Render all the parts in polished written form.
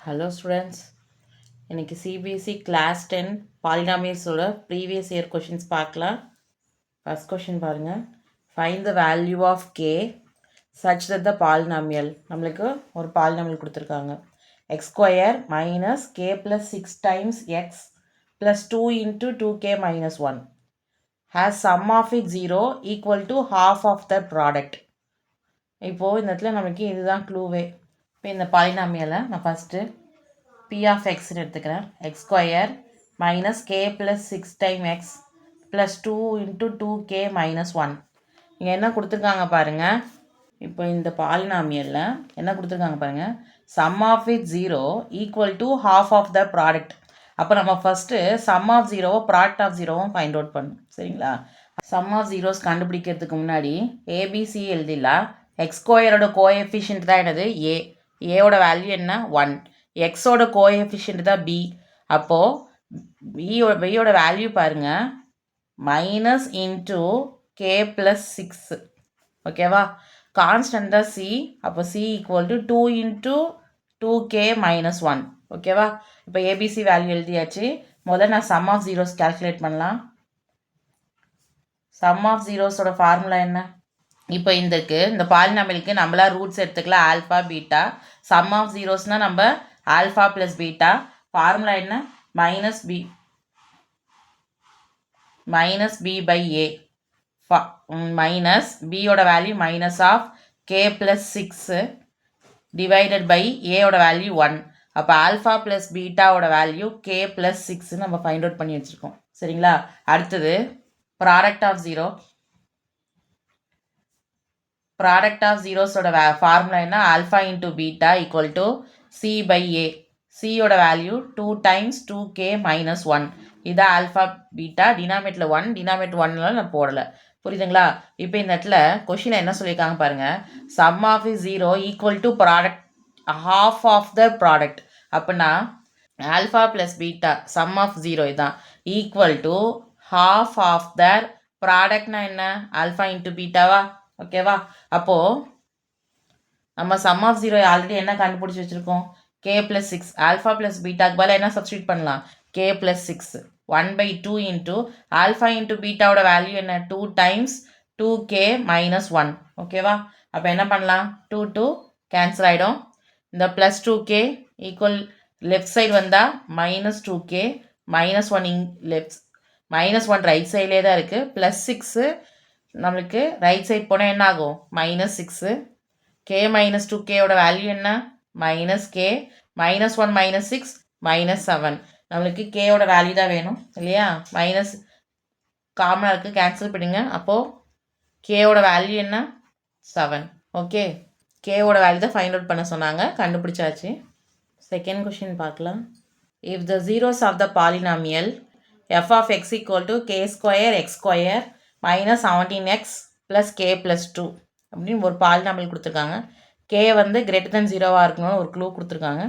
Hello students, இன்றைக்கி CBSE class 10 பாலினாமியல்ஸோட previous year questions பார்க்கலாம். ஃபஸ்ட் கொஷின் பாருங்கள். Find the value of k such that the polynomial. நம்மளுக்கு ஒரு பாலினாமியல் கொடுத்துருக்காங்க. X square minus k plus 6 times x plus 2 into 2k minus 1 has sum of it 0 equal to half of the product. இப்போது இந்த இடத்துல நமக்கு இதுதான் க்ளூவே. இப்போ இந்த பாலினாமியலை நான் ஃபஸ்ட்டு பி ஆஃப் எக்ஸ்ன்னு எடுத்துக்கிறேன். X square minus k plus 6 time X plus 2 into 2k minus 1. இங்கே என்ன கொடுத்துருக்காங்க பாருங்கள். இப்போ இந்த பாலினாமியலில் என்ன கொடுத்துருக்காங்க பாருங்கள். Sum of it 0 equal to half of the product. அப்போ நம்ம ஃபஸ்ட்டு சம் ஆஃப் ஜீரோவோ ப்ராடக்ட் ஆஃப் ஜீரோவும் ஃபைண்ட் அவுட் பண்ணணும். சரிங்களா? சம் ஆஃப் ஜீரோஸ் கண்டுபிடிக்கிறதுக்கு முன்னாடி ஏபிசி எழுதிடலாம். எக்ஸ் ஸ்கொயரோட கோஎஃபிஷியன்ட் தான் என்னது ஏ. ஏவோட வேல்யூ என்ன 1. எக்ஸோட கோஎஃபிஷியன்ட் தான் பி. அப்போது பியோட வேல்யூ பாருங்கள் மைனஸ் இன்ட்டு கே ப்ளஸ் 6. ஓகேவா? கான்ஸ்டன்ட் தான் சி. அப்போ c equal to 2 into 2k minus 1. ஓகேவா? இப்போ ஏபிசி வேல்யூ எழுதியாச்சு. முதல்ல நான் சம் ஆஃப் ஜீரோஸ் கால்குலேட் பண்ணலாம். சம் ஆஃப் ஜீரோஸோட ஃபார்முலா என்ன? இப்போ இந்த பாலினாமியலுக்கு நம்மளா ரூட்ஸ் எடுத்துக்கலாம். Alpha beta. சம் ஆஃப் ஜீரோஸ்னால் நம்ம ஆல்ஃபா ப்ளஸ் பீட்டா. ஃபார்முலா என்ன? Minus B by A. Minus பியோட value minus of k plus 6 divided by ஏயோட வேல்யூ 1. அப்போ ஆல்ஃபா ப்ளஸ் பீட்டாவோட வேல்யூ கே ப்ளஸ் 6 நம்ம ஃபைண்ட் அவுட் பண்ணி வச்சுருக்கோம். சரிங்களா? அடுத்தது product of zero. Product of ஜீரோஸோட ஃபார்முலா என்ன? Alpha into beta equal to c by a. சியோட வேல்யூ 2 டைம்ஸ் 2k மைனஸ் 1. இதான் ஆல்ஃபா பீட்டா. டினாமேட்டில் 1, டினாமேட் 1 நான் போடலை. புரியுதுங்களா? இப்போ இந்த இடத்துல கொஷினில் என்ன சொல்லியிருக்காங்க பாருங்கள். Sum of is 0 equal to product half of the product. அப்படின்னா alpha plus beta sum of 0 இதுதான் equal to half of the ப்ராடக்ட்னா என்ன? ஆல்ஃபா இன்ட்டு பீட்டாவா? ஓகேவா? அப்போது நம்ம சம் ஆஃப் 0 ஆல்ரெடி என்ன கண்டுபிடிச்சி வச்சுருக்கோம்? K plus 6. ஆல்ஃபா ப்ளஸ் பீட்டாக்கு பதிலாக என்ன சப்ஸ்டியூட் பண்ணலாம்? K plus 6 1/2 into alpha into பீட்டாவோட வேல்யூ என்ன? 2 டைம்ஸ் 2k மைனஸ் 1. ஓகேவா? அப்போ என்ன பண்ணலாம்? 2 2 கேன்சல் ஆகிடும். இந்த plus 2k equal left side வந்தால் minus 2k minus 1 left minus 1 right சைட்லேயே தான் இருக்குது. ப்ளஸ் 6 நம்மளுக்கு ரைட் சைட் போனால் என்ன ஆகும்? மைனஸ் 6. கே மைனஸ் 2kயோட வேல்யூ என்ன? Minus K minus 1 minus 6 minus 7. நம்மளுக்கு கேயோட வேல்யூ தான் வேணும் இல்லையா? மைனஸ் காமனாக இருக்குது, கேன்சல் பண்ணுங்க. அப்போது கேயோட வேல்யூ என்ன? 7. ஓகே, கேவோட வேல்யூ தான் ஃபைண்ட் அவுட் பண்ண சொன்னாங்க. கண்டுபிடிச்சாச்சு. செகண்ட் கொஷின் பார்க்கலாம். If the zeros of the polynomial f of x equal to k square x square minus 17x plus k plus 2 அப்படின்னு ஒரு பாலினாமியல் கொடுத்துருக்காங்க. கே வந்து கிரேட்டர் தென் 0வாக இருக்கணும்னு ஒரு க்ளூ கொடுத்துருக்காங்க.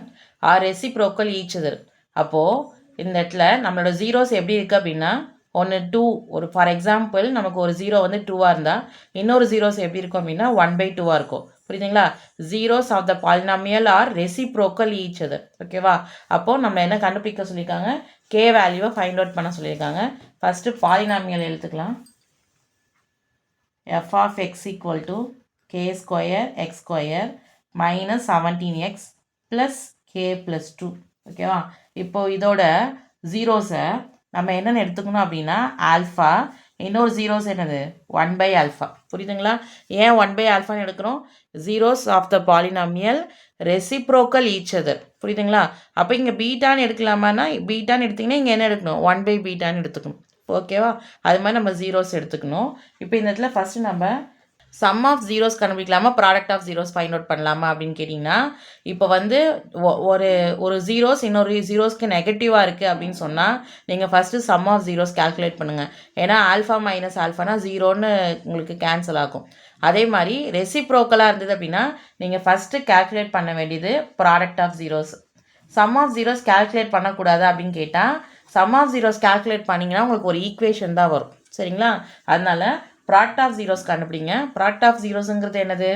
Are reciprocal each other. அப்போது இந்த இடத்துல நம்மளோட ஜீரோஸ் எப்படி இருக்குது அப்படின்னா, ஒன்று 2, ஒரு ஃபார் எக்ஸாம்பிள் நமக்கு ஒரு ஜீரோ வந்து 2வாக இருந்தால் இன்னொரு ஜீரோஸ் எப்படி இருக்கும் அப்படின்னா 1/2 இருக்கும். புரியுதுங்களா? Zeros of the polynomial are reciprocal each other. ஓகேவா? அப்போது நம்ம என்ன கண்டுபிடிக்க சொல்லியிருக்காங்க? கே வேல்யூவை ஃபைண்ட் அவுட் பண்ண சொல்லியிருக்காங்க. ஃபஸ்ட்டு பாலினாமியல் எழுத்துக்கலாம். f of x equal to k square x square minus 17x plus k plus 2. ஓகேவா? இப்போது இதோட ஜீரோஸை நம்ம என்னென்னு எடுத்துக்கணும் அப்படின்னா ஆல்ஃபா. இன்னொரு ஜீரோஸ் என்னது? 1/α. புரியுதுங்களா? ஏன் 1/ஆல்ஃபான்னு எடுக்கிறோம்? Zeros of the polynomial reciprocal each other. புரியுதுங்களா? அப்போ இங்கே பீட்டான்னு எடுக்கலாமான்னா பீட்டான்னு எடுத்திங்கன்னா இங்கே என்ன எடுக்கணும்? 1/βன்னு எடுத்துக்கணும். ஓகேவா? அது மாதிரி நம்ம ஜீரோஸ் எடுத்துக்கணும். இப்போ இந்த இடத்துல ஃபஸ்ட்டு நம்ம சம் ஆஃப் ஜீரோஸ் கண்டுபிடிக்கலாமா product of zeros find out பண்ணலாமா அப்படின்னு கேட்டிங்கன்னா, இப்போ வந்து ஒரு ஜீரோஸ் இன்னொரு ஜீரோஸ்க்கு நெகட்டிவாக இருக்குது அப்படின்னு சொன்னால் நீங்கள் first sum of zeros calculate பண்ணுங்கள். ஏன்னா ஆல்ஃபா மைனஸ் ஆல்ஃபானா 0ன்னு உங்களுக்கு கேன்சல் ஆகும். அதே மாதிரி ரெசிப்ரோக்கலாக இருந்தது அப்படின்னா நீங்கள் ஃபஸ்ட்டு கால்குலேட் பண்ண வேண்டியது product of zeros. Sum of zeros calculate பண்ணக்கூடாது அப்படின்னு கேட்டால் சம் ஆஃப் ஜீரோஸ் கால்குலேட் பண்ணிங்கன்னா உங்களுக்கு ஒரு ஈக்குவேஷன் தான் வரும். சரிங்களா? அதனால் ப்ராடக்ட் ஆஃப் ஜீரோஸ் கண்டுபிடிங்க. ப்ராடக்ட் ஆஃப் ஜீரோஸுங்கிறது என்னது?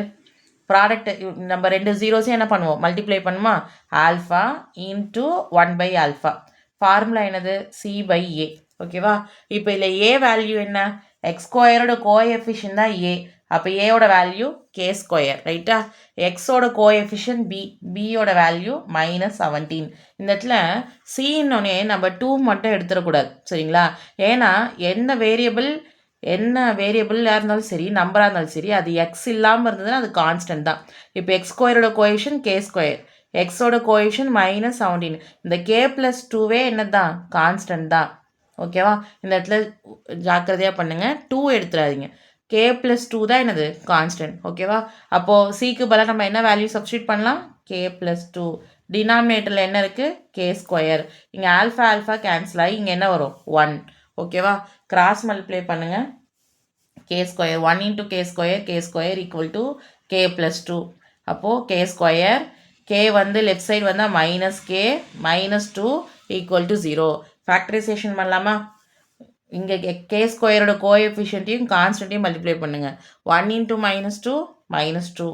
ப்ராடக்ட் நம்ம ரெண்டு ஜீரோஸையும் என்ன பண்ணுவோம், மல்டிப்ளை பண்ணுமா, ஆல்ஃபா இன்ட்டு 1/α. ஃபார்முலா என்னது, C/A. ஓகேவா. இப்போ இதில் ஏ வேல்யூ என்ன, எக்ஸ்2ஓட கோஎஃபிஷியன் தான் ஏ. அப்போ ஏயோட வேல்யூ k², ரைட்டா. எக்ஸோட கோஎஃபிஷியன் பி, பியோட வேல்யூ -17. இந்த இடத்துல சின்னொன்னே நம்ம 2 மட்டும் எடுத்துடக்கூடாது, சரிங்களா. ஏன்னா என்ன வேரியபிளாக இருந்தாலும் சரி, நம்பராக இருந்தாலும் சரி, அது எக்ஸ் இல்லாமல் இருந்ததுன்னா அது கான்ஸ்டன்ட் தான். இப்போ எக்ஸ்2ஓட கோஎஃபிஷியன் k², எக்ஸோட கோஎஃபிஷியன் -17. இந்த k+2வே என்னது தான், கான்ஸ்டன்ட் தான். ஓகேவா. இந்த இடத்துல ஜாக்கிரதையாக பண்ணுங்கள், 2 எடுத்துடாதீங்க. k+2 தான் என்னது, கான்ஸ்டன்ட். ஓகேவா. அப்போது சிக்கு பதிலாக நம்ம என்ன வேல்யூ சப்ஸ்டியூட் பண்ணலாம், k+2. டினாமினேட்டரில் என்ன இருக்குது, k². இங்கே ஆல்ஃபா கேன்சல் ஆகி இங்கே என்ன வரும், 1. ஓகேவா. கிராஸ் மல்டிப்ளை பண்ணுங்கள், k², 1 × k² = k+2. அப்போது k², k வந்து லெஃப்ட் சைடு வந்தால் -k, -2 = 0. ஃபேக்டரைசேஷன் பண்ணலாமா. இங்கே k²ஓட கோஎஃபிஷியன்ட்டையும் கான்ஸ்டன்ட்டையும் மல்டிப்ளை பண்ணுங்கள். 1 × -2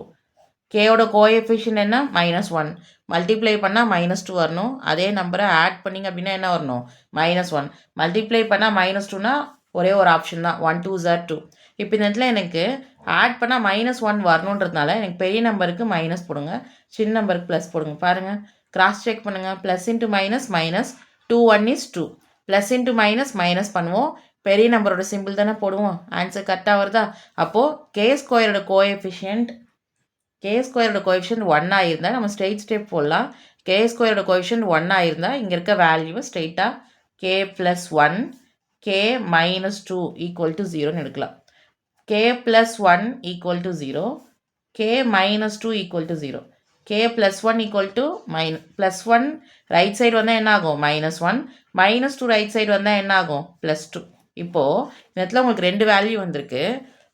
கேயோட கோஎஃபிஷியன்ட் என்ன, -1. மல்டிப்ளை பண்ணால் -2 வரணும். அதே நம்பரை ஆட் பண்ணிங்க அப்படின்னா என்ன வரணும், -1. மல்டிப்ளை பண்ணால் -2னா ஒரே ஒரு ஆப்ஷன் தான், 1 2s are 2. இப்போ இந்த இடத்துல எனக்கு ஆட் பண்ணால் -1 வரணுன்றதுனால எனக்கு பெரிய நம்பருக்கு மைனஸ் போடுங்க, சின்ன நம்பருக்கு ப்ளஸ் போடுங்க. பாருங்கள், கிராஸ் செக் பண்ணுங்கள். Plus into minus minus, 2 1 is 2. Plus into minus minus பண்ணுவோம், பெரிய நம்பரோட சிம்பிள் தானே போடுவோம். ஆன்சர் கரெக்டாக வருதா. அப்போது k²ஓட கோஎஃபிஷியன்ட் 1 இருந்தால் நம்ம ஸ்ட்ரெயிட் ஸ்டெப் போடலாம். k²ஓட கோஎஃபிஷியன்ட் 1 இருந்தால் இங்கே இருக்க வேல்யூவை ஸ்ட்ரெயிட்டாக k+1, k-2 = 0ன்னு எடுக்கலாம். k+1 = 0, k-2 = 0. k+1 +1 right side வந்தால் என்ன ஆகும், -1. -2 ரைட் சைடு வந்தால் என்ன ஆகும், +2. இப்போது இந்த இடத்துல உங்களுக்கு 2 வேல்யூ வந்திருக்கு,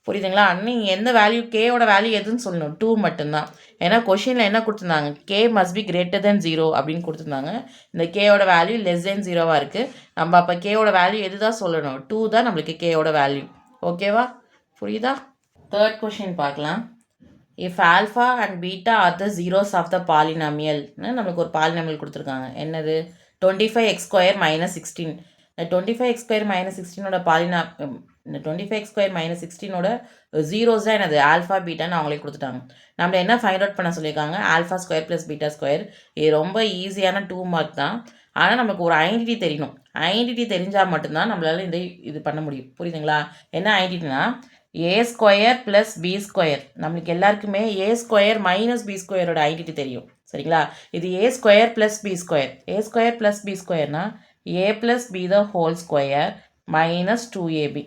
புரியுதுங்களா. நீங்கள் எந்த வேல்யூ, கேயோட வேல்யூ எதுன்னு சொல்லணும், 2 மட்டும்தான். ஏன்னா கொஷினில் என்ன கொடுத்துருந்தாங்க, k must be greater than 0 அப்படின்னு கொடுத்துருந்தாங்க. இந்த கேயோட வேல்யூ less than 0வாக இருக்குது. நம்ம அப்போ கேயோட வேல்யூ எது தான் சொல்லணும், 2 தான் நம்மளுக்கு கேயோட வேல்யூ. ஓகேவா, புரியுதா. தேர்ட் கொஷின் பார்க்கலாம். If alpha and beta are the zeros of the பாலினாமியல்னு நம்மளுக்கு ஒரு பாலினாமியல் கொடுத்துருக்காங்க. என்னது, 25x² - 16. இந்த 25x² - 16ஓட இந்த 25x² - 16ஓட ஜீரோஸ் தான் என்னது, ஆல்ஃபா பீட்டான்னு அவங்களே கொடுத்துட்டாங்க. நம்ம என்ன ஃபைண்ட் அவுட் பண்ண சொல்லியிருக்காங்க, α² + β². இது ரொம்ப ஈஸியான 2 மார்க் தான். ஆனால் நமக்கு ஒரு ஐடென்டிட்டி தெரியணும். ஐடென்டிட்டி தெரிஞ்சால் மட்டும்தான் நம்மளால் இது பண்ண முடியும், புரியுதுங்களா. என்ன ஐடென்டிட்டினா, a² + b². நம்மளுக்கு எல்லாருக்குமே a² - b²ஓட ஐடென்டிட்டி தெரியும், சரிங்களா. இது a² + b². a² + b²னா a + b the whole square - 2ab.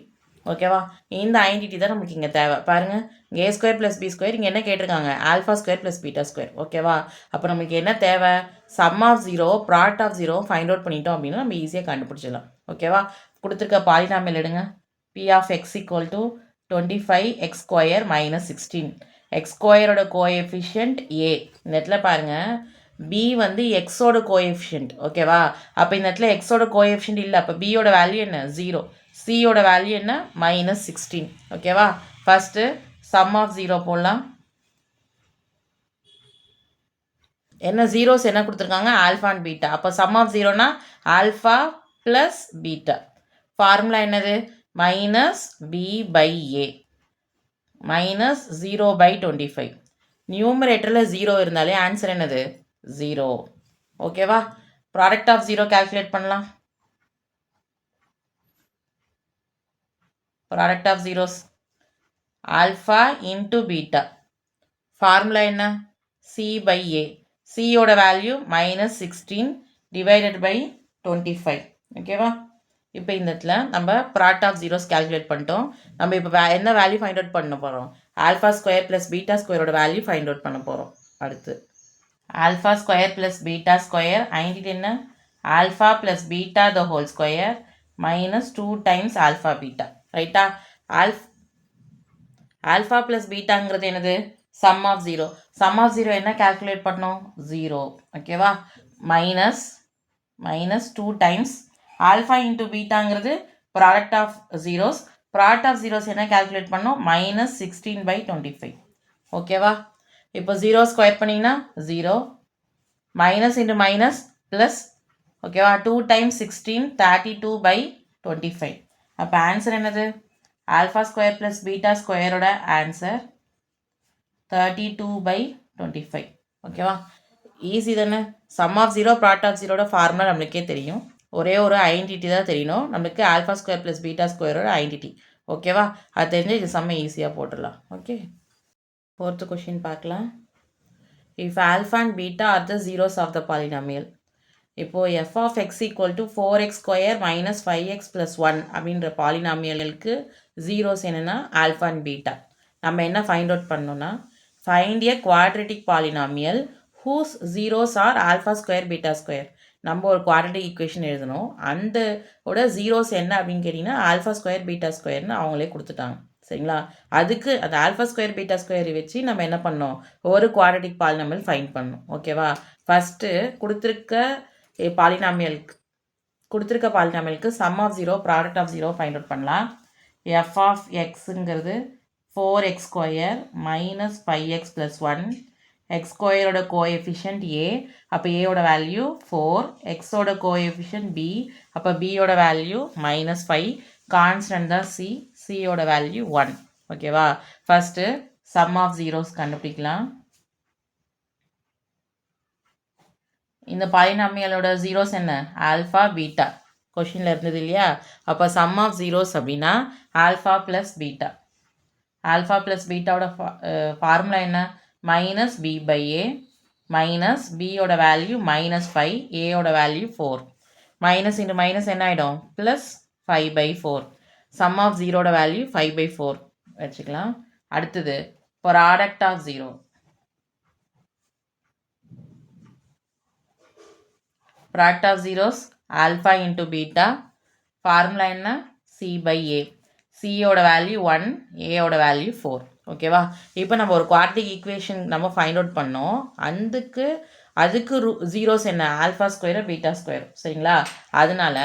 ஓகேவா. இந்த ஐடென்டிட்டி தான் நமக்கு இங்கே தேவை. பாருங்கள், a² + b², இங்கே என்ன கேட்டிருக்காங்க, α² + β². ஓகேவா. அப்போ நமக்கு என்ன தேவை, sum of 0, product of 0 find out பண்ணிட்டோம் அப்படின்னா நம்ம ஈஸியாக கண்டுபிடிச்சிடலாம். ஓகேவா. கொடுத்துருக்க பாலினாமியல் எடுங்க. p of x = 25x² - 16. x²ஓட கோஎஃபிஷியன்ட் a. இந்த இடத்துல பாருங்கள், b வந்து எக்ஸோட கோஎஃபிஷியன்ட். ஓகேவா. அப்போ இந்த இடத்துல எக்ஸோட கோஎஃபிஷியன்ட் இல்லை, அப்போ பியோட வேல்யூ என்ன, 0. சியோட வேல்யூ என்ன, -16. ஓகேவா. ஃபஸ்ட்டு சம் ஆஃப் 0 போடலாம். என்ன ஜீரோஸ் என்ன கொடுத்துருக்காங்க, ஆல்ஃபா அண்ட் பீட்டா. அப்போ சம் ஆஃப் 0னா ஆல்ஃபா ப்ளஸ் பீட்டா. ஃபார்முலா என்னது, -b/a -0/25. நியூமரேட்டரில் 0 இருந்தாலே ஆன்சர் என்னது, 0. ஓகேவா. ப்ராடக்ட் ஆஃப் 0 கால்குலேட் பண்ணலாம். Product of zeros alpha into beta. Formula என்ன, c/a. சியோட வேல்யூ -16 / 25. ஓகேவா. இப்போ இந்த இடத்துல நம்ம ப்ராடக்ட் ஆஃப் ஜீரோஸ் கால்குலேட் பண்ணிட்டோம். நம்ம இப்போ என்ன வேல்யூ ஃபைண்ட் அவுட் பண்ண போகிறோம், α² + β²ஓட வேல்யூ ஃபைண்ட் அவுட் பண்ண போகிறோம். அடுத்து α² + β², ஐடென்டிட்டி என்ன, α + β the whole square -2 times α β. ரைட்டா. ஆல்ஃபா ப்ளஸ் பீட்டாங்கிறது என்னது, சம் ஆஃப் 0. சம் ஆஃப் 0 என்ன கால்குலேட் பண்ணோம், 0. ஓகேவா. -2 டைம்ஸ் ஆல்ஃபா இன்ட்டு பீட்டாங்கிறது product of zeros. Product of zeros என்ன கால்குலேட் பண்ணோம், -16/25. ஓகேவா. இப்போ 0 ஸ்கொயர் பண்ணிங்கன்னா 0 மைனஸ் இன்ட்டு மைனஸ் ப்ளஸ் ஓகேவா 2 டைம்ஸ் 16 32/25 அப்போ ஆன்சர் என்னது ஆல்ஃபா ஸ்கொயர் ப்ளஸ் பீட்டா ஸ்கொயரோட ஆன்சர் 32/25 ஓகேவா ஈஸி தானே sum of 0 product of 0 formula நம்மளுக்கே தெரியும் ஒரே ஒரு ஐடென்டிட்டி தான் தெரியணும் நம்மளுக்கு ஆல்ஃபா ஸ்கொயர் ப்ளஸ் பீட்டா ஸ்கொயரோட ஐடென்டிட்டி ஓகேவா அது தெரிஞ்சு இது செம்ம ஈஸியாக போட்டுடலாம் ஓகே 4th கொஷின் பார்க்கலாம் if alpha and beta are the zeros of the polynomial இப்போது f of x equal to 4x square minus 5x plus 1 அப்படின்ற பாலினாமியலுக்கு ஜீரோஸ் என்னென்னா ஆல்ஃபா அண்ட் பீட்டா நம்ம என்ன ஃபைண்ட் அவுட் பண்ணோன்னா find a quadratic polynomial whose zeros are alpha square beta square நம்ம ஒரு quadratic equation எழுதணும் அந்த ஜீரோஸ் என்ன அப்படின்னு கேட்டிங்கன்னா ஆல்ஃபா ஸ்கொயர் பீட்டா ஸ்கொயர்னு அவங்களே கொடுத்துட்டாங்க சரிங்களா அதுக்கு அந்த ஆல்ஃபா ஸ்கொயர் பீட்டா ஸ்கொயர் வச்சு நம்ம என்ன பண்ணோம் ஒரு குவாட்ரட்டிக் பாலினாமியல் ஃபைண்ட் பண்ணணும் ஓகேவா ஃபஸ்ட்டு கொடுத்துருக்க பாலினாமியலுக்கு sum of 0 product of 0 find out பண்ணலாம் எஃப் ஆஃப் எக்ஸுங்கிறது 4x square minus 5x plus 1 x ஸ்கொயரோட கோஎஃபிஷியன்ட் ஏ அப்போ ஏயோட வேல்யூ 4 எக்ஸோட கோஎஃபிஷியன்ட் பி அப்போ பியோட வேல்யூ -5 கான்ஸ்டன்ட் தான் சியோட வேல்யூ 1 ஓகேவா ஃபஸ்ட்டு சம் ஆஃப் ஜீரோஸ் கண்டுபிடிக்கலாம் இந்த பாலினாமியலோட ஜீரோஸ் என்ன ஆல்ஃபா பீட்டா கொஷினில் இருந்தது இல்லையா அப்போ சம் ஆஃப் ஜீரோஸ் அப்படின்னா alpha plus beta alpha plus பீட்டாவோட ஃபார்முலா என்ன minus B by A minus பியோட வேல்யூ -5 ஏயோட வேல்யூ 4 மைனஸ் இன்ட்டு மைனஸ் என்ன ஆகிடும் ப்ளஸ் 5/4 சம் ஆஃப் ஜீரோட வேல்யூ 5/4 வச்சுக்கலாம் அடுத்தது product of zero product of zeros alpha into beta formula என்ன C/A சியோட வேல்யூ 1 ஏயோட வேல்யூ 4 ஓகேவா இப்போ நம்ம ஒரு குவாட்ரிக் ஈக்குவேஷன் நம்ம ஃபைண்ட் அவுட் பண்ணோம் அதுக்கு ஜீரோஸ் என்ன ஆல்ஃபா ஸ்கொயர் பீட்டா ஸ்கொயர் சரிங்களா அதனால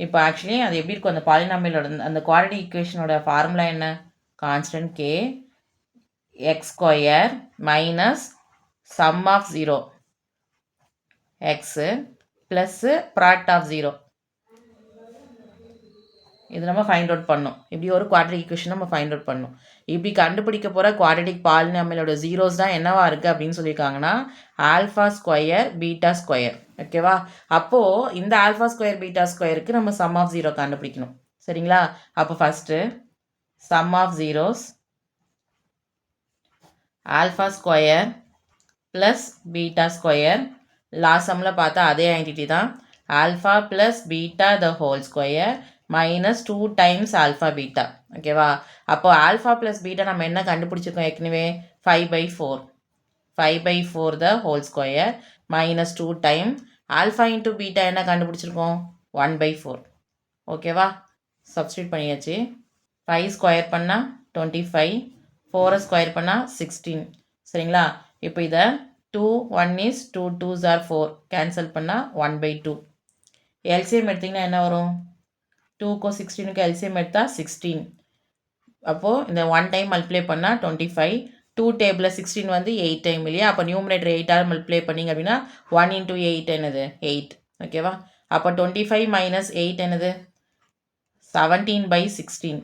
இப்போ ஆக்சுவலி அது எப்படி இருக்கும் அந்த பாலினாமியலோட அந்த குவாட்ரிக் ஈக்குவேஷனோட ஃபார்முலா என்ன constant K x square minus sum of 0 x plus product of 0 இது நம்ம ஃபைண்ட் அவுட் பண்ணோம் இப்படி ஒரு குவாட்ரிக் ஈக்குவேஷன் நம்ம ஃபைண்ட் அவுட் பண்ணோம் இப்படி கண்டுபிடிக்க போகிற குவாட்ரட்டிக் பாலினாமியலோட ஜீரோஸ் தான் என்னவா இருக்குது அப்படின்னு சொல்லியிருக்காங்கன்னா ஆல்ஃபா ஸ்கொயர் பீட்டா ஸ்கொயர் ஓகேவா அப்போது இந்த ஆல்ஃபா ஸ்கொயர் பீட்டா ஸ்கொயருக்கு நம்ம சம் ஆஃப் 0 கண்டுபிடிக்கணும் சரிங்களா அப்போ first sum of zeros alpha square plus beta square last சம்மில் பார்த்தா அதே ஐடென்டிட்டி தான் alpha plus beta the whole square minus 2 times alpha beta ஓகேவா அப்போ ஆல்ஃபா ப்ளஸ் பீட்டா நம்ம என்ன கண்டுபிடிச்சிருக்கோம் ஏற்கனவே 5/4 த whole square minus 2 time alpha into beta என்ன கண்டுபிடிச்சிருக்கோம் 1/4 ஓகேவா சப்ஸ்டியூட் பண்ணியாச்சு 5 ஸ்கொயர் பண்ணால் 25 4 ஸ்கொயர் பண்ணால் 16 சரிங்களா இப்போ இதை 2 1 is 2 2s are 4 கேன்சல் பண்ணால் 1/2 எல்சிஎம் எடுத்திங்கன்னா என்ன வரும் 2க்கும் 16க்கு எல்சிஎம் எடுத்தால் 16 அப்போது இந்த 1 டைம் மல்டிப்ளை பண்ணால் 25 2 டேபிளில் 16 வந்து 8 டைம் இல்லையா அப்போ நியூமரேட்டர் 8ஆல் மல்டிப்ளை பண்ணிங்க அப்படின்னா 1 into 8 என்னது 8 ஓகேவா அப்போ 25 minus 8 என்னது 17/16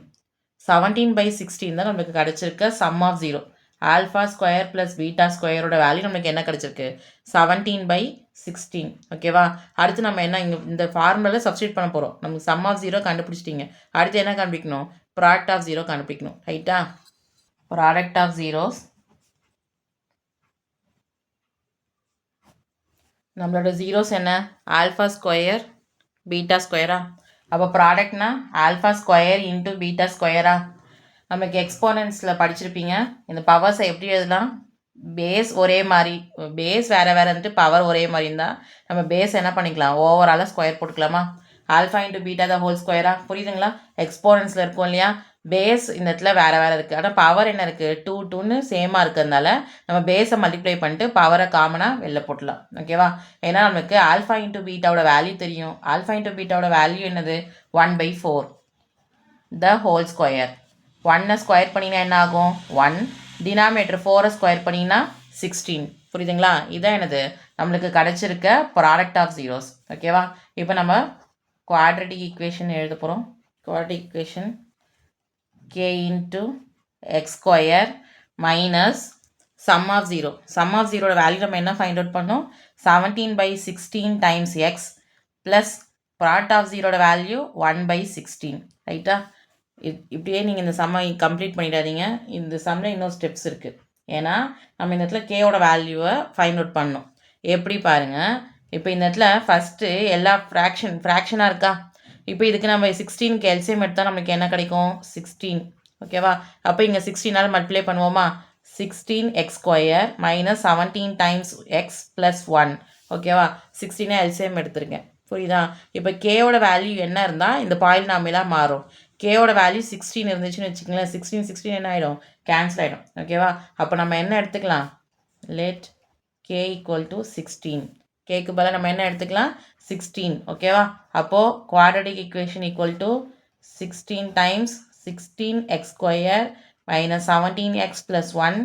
17/16 தான் நம்மளுக்கு கிடச்சிருக்க sum of 0 alpha square plus beta ஸ்கொயரோட வேல்யூ நம்மளுக்கு என்ன கிடச்சிருக்கு 17/16 ஓகேவா அடுத்து நம்ம என்ன இங்கே இந்த ஃபார்முலாவில் சப்ஸ்டியூட் பண்ண போகிறோம் நமக்கு சம் ஆஃப் 0 கண்டுபிடிச்சிட்டிங்க அடுத்து என்ன கண்டுபிடிக்கணும் ப்ராடக்ட் ஆஃப் 0 கண்டுபிடிக்கணும் ரைட்டா ப்ராடக்ட் ஆஃப் ஜீரோஸ் நம்மளோட ஜீரோஸ் என்ன ஆல்ஃபா ஸ்கொயர் பீட்டா ஸ்கொயரா அப்போ ப்ராடக்ட்னா ஆல்ஃபா ஸ்கொயர் இன்ட்டு பீட்டா ஸ்கொயரா நமக்கு எக்ஸ்போனன்ஸில் படிச்சிருப்பீங்க இந்த பவர்ஸை எப்படி எழுதலாம் பேஸ் ஒரே மாதிரி பேஸ் வேறு வேறு வந்துட்டு பவர் ஒரே மாதிரி இருந்தால் நம்ம பேஸ் என்ன பண்ணிக்கலாம் ஓவராலாக ஸ்கொயர் போட்டுக்கலாமா alpha into beta the whole ஸ்கொயரா புரியுதுங்களா எக்ஸ்போனன்ஸில் இருக்கும் இல்லையா பேஸ் இந்த இடத்துல வேறு வேறு இருக்குது ஆனால் பவர் என்ன இருக்குது 2 2ன்னு சேமாக இருக்கிறதுனால நம்ம பேஸை மல்டிப்ளை பண்ணிட்டு பவரை காமனாக வெளில போட்டலாம் ஓகேவா ஏன்னா நமக்கு ஆல்ஃபா இன்ட்டு பீட்டாவோட வேல்யூ தெரியும் ஆல்ஃபா இன்ட்டு பீட்டாவோட வேல்யூ என்னது 1/4 த ஹோல் ஸ்கொயர் 1 ஸ்கொயர் பண்ணிங்கன்னா என்ன ஆகும் 1 டினாமினேட்டர் 4 ஸ்கொயர் பண்ணிங்கன்னா 16. புரியுதுங்களா? இதான் என்னது நம்மளுக்கு கிடைச்சிருக்க ப்ராடக்ட் ஆஃப் ஜீரோஸ். ஓகேவா? இப்போ நம்ம குவாட்ரட்டிக் ஈக்குவேஷன் எழுத போகிறோம். Quadratic equation k into x square minus sum of zero. Sum of ஜீரோட வேல்யூ நம்ம என்ன ஃபைண்ட் அவுட் பண்ணோம்? 17/16 times x plus product of ஜீரோட வேல்யூ 1/16. ரைட்டா? இப்படியே நீங்கள் இந்த சம்மை கம்ப்ளீட் பண்ணிடாதீங்க. இந்த சம்மில் இன்னும் ஸ்டெப்ஸ் இருக்குது. ஏன்னா நம்ம இந்த இடத்துல கேவோட வேல்யூவை ஃபைண்ட் அவுட் பண்ணோம். எப்படி பாருங்கள், இப்போ இந்த இடத்துல ஃபஸ்ட்டு எல்லா ஃப்ராக்ஷனாக இருக்கா? இப்போ இதுக்கு நம்ம 16க்கு எல்சிஎம் எடுத்தால் நமக்கு என்ன கிடைக்கும்? 16. ஓகேவா? அப்போ இங்கே 16ஆல் மல்டிப்ளை பண்ணுவோமா? 16 x square minus 17 times x plus 1. ஓகேவா? 16 எல்சிஎம் எடுத்துருக்கேன். புரியுதா? இப்போ கேவோட வேல்யூ என்ன இருந்தால் இந்த பாலினாமியலாக மாறும். கேவோட வேல்யூ 16 இருந்துச்சுன்னு வச்சுக்கங்களேன். 16 என்ன ஆகிடும்? கேன்சல் ஆகிடும். ஓகேவா? அப்போ நம்ம என்ன எடுத்துக்கலாம்? Let K equal to 16. கேக்கு பதிலாக நம்ம என்ன எடுத்துக்கலாம்? 16. ஓகேவா? அப்போது quadratic equation equal to 16 times 16 x square minus 17 x plus 1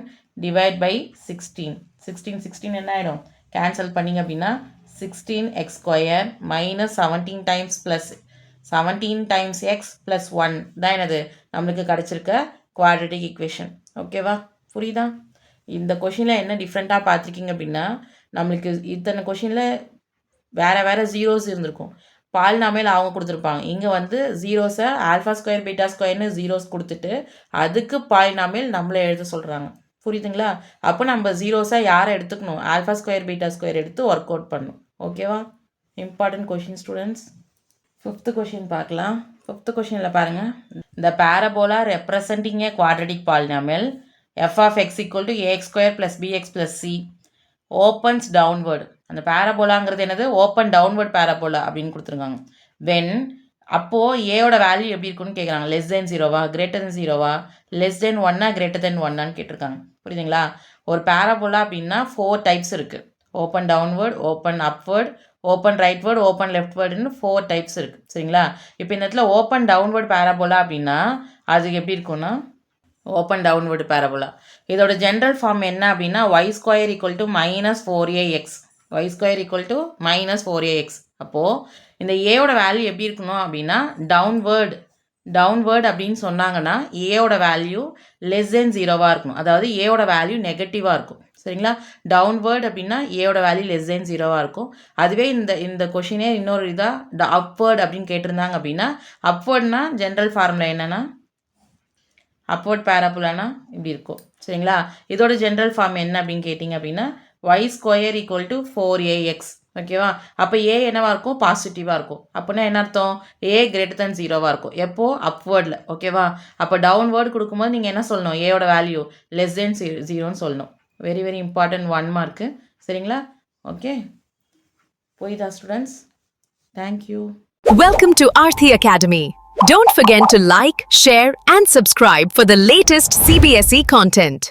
divide by 16. 16 என்ன ஆகிடும்? கேன்சல் பண்ணிங்க அப்படின்னா 16 x square minus 17 times plus 17 times x plus 1 தான் என்னது நம்மளுக்கு கிடச்சிருக்க குவாட்ரட்டிக் ஈக்குவேஷன். ஓகேவா? புரியுதா? இந்த கொஷினில் என்ன டிஃப்ரெண்ட்டாக பார்த்துருக்கீங்க அப்படின்னா, நம்மளுக்கு இத்தனை கொஷினில் வேறு ஜீரோஸ் இருந்திருக்கும். பாலினாமியல் அவங்க கொடுத்துருப்பாங்க. இங்கே வந்து ஜீரோஸை ஆல்ஃபா ஸ்கொயர் பீட்டா ஸ்கொயர்னு ஜீரோஸ் கொடுத்துட்டு அதுக்கு பாலினாமியல் நம்மளை எழுத சொல்கிறாங்க. புரியுதுங்களா? அப்போ நம்ம ஜீரோஸாக யாரை எடுத்துக்கணும்? ஆல்ஃபா ஸ்கொயர் பீட்டா ஸ்கொயர் எடுத்து ஒர்க் அவுட் பண்ணணும். ஓகேவா? Important question students. 5th question பார்க்கலாம். 5th கொஷினில் பாருங்கள். இந்த parabola representing A quadratic polynomial f of x equal to ax square plus bx plus c opens downward. அந்த பேரபோலாங்கிறது என்னது? ஓப்பன் டவுன்வர்ட் பேரபோலா அப்படின்னு கொடுத்துருக்காங்க. வென் அப்போது ஏயோட வேல்யூ எப்படி இருக்குன்னு கேட்குறாங்க. லெஸ் தென் ஜீரோவா, கிரேட்டர் தென் ஜீரோவா, லெஸ் தென் ஒன்னா, கிரேட்டர் தென் ஒன்னான்னு கேட்டிருக்காங்க. புரியுதுங்களா? ஒரு பேரபோலா அப்படின்னா 4 டைப்ஸ் இருக்குது. Open downward, open upward, open rightward, open லெஃப்ட்வர்டுன்னு 4 டைப்ஸ் இருக்குது. சரிங்களா? இப்போ இந்த இடத்துல ஓப்பன் டவுன்வர்ட் பேரபோலா அப்படின்னா அது எப்படி இருக்குன்னா ஓப்பன் டவுன்வர்டு பேரபோலா. இதோட ஜென்ரல் ஃபார்ம் என்ன அப்படின்னா y square equal to minus 4ax. y square equal to minus 4ax. அப்போது இந்த ஏயோட வேல்யூ எப்படி இருக்கணும் அப்படின்னா டவுன்வேர்டு அப்படின்னு சொன்னாங்கன்னா ஏயோட வேல்யூ லெஸ் தென் ஜீரோவாக இருக்கணும். அதாவது ஏயோட வேல்யூ நெகட்டிவாக இருக்கும். சரிங்களா? டவுன்வேர்டு அப்படின்னா ஏயோட வேல்யூ லெஸ் தென் ஜீரோவாக இருக்கும். அதுவே இந்த கொஷினே இன்னொரு இதாக அப்வேர்டு அப்படின்னு கேட்டிருந்தாங்க அப்படின்னா அப்வேர்ட்னா ஜென்ரல் ஃபார்முலா என்னென்னா அப்வர்ட் பேரபோலானா இப்படி இருக்கும். சரிங்களா? இதோட ஜென்ரல் ஃபார்ம் என்ன அப்படின்னு கேட்டிங்க அப்படின்னா y square equal to 4ax. ஓகேவா? அப்போ ஏ என்னவாக இருக்கும்? பாசிட்டிவாக இருக்கும். அப்படின்னா என்ன அர்த்தம்? ஏ கிரேட்டர் தென் ஜீரோவாக இருக்கும். எப்போ? அப்வேர்டில். ஓகேவா? அப்போ டவுன்வேர்டு கொடுக்கும்போது நீங்கள் என்ன சொல்லணும்? ஏயோட வேல்யூ லெஸ் தென் ஜீரோன்னு சொல்லணும். Very very important 1 mark. சரிங்களா? ஓகே, புரியுதா students? Thank you. Welcome to Aarthi Academy. Don't forget to like, share and subscribe for the latest CBSE content.